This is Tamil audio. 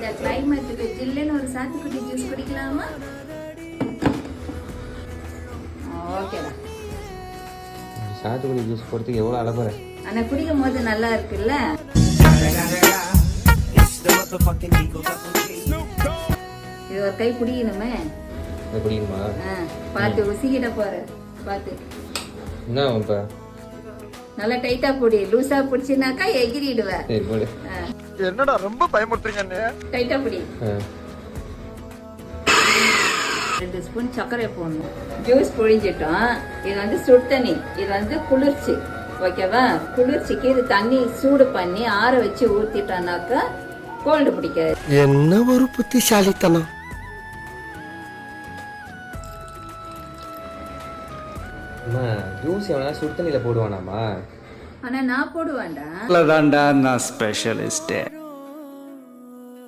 இந்த கிளைமேட்டுக்கு ஜில்லுன்னு ஒரு சாத்துக்குடி ஜூஸ் குடிக்கலாமா? ஓகேடா. சாத்துக்குடி ஜூஸ் போடுறதுக்கு எவ்வளோ அழகுற. ஆனால் குடிக்கும் போது நல்லா இருக்குல்ல. இது ஒரு கை குடிக்கணுமே. குடிக்கணுமா? பார்த்து உசிக்கிட்ட போற பார்த்து. என்ன இப்போ நல்லா டைட்டா பிடி. லூசா பிடிச்சினாக்கா எகிரிடுவேன். சரி போடு. என்னடா ரொம்ப பயமுறுத்துறீங்க. டைட்டா பிடி. 2 ஸ்பூன் சர்க்கரை போடணும். ஜூஸ் பொழிஞ்சிட்டோம். இது வந்து சுடு தண்ணி, இது வந்து குளிர்ச்சி. ஓகேவா? குளிர்ச்சிக்கு இது தண்ணி சூடு பண்ணி ஆற வச்சு ஊத்திட்டோம்னாக்கா கோல்டு பிடிக்காது. என்ன ஒரு புத்திசாலித்தனம். அம்மா ஜூஸ் எவனா சுடு தண்ணியில் போடுவானாமா? ஆனா நான் போடுவேன்டா. அவ்வளோதான்டா நான் ஸ்பெஷலிஸ்ட்டு.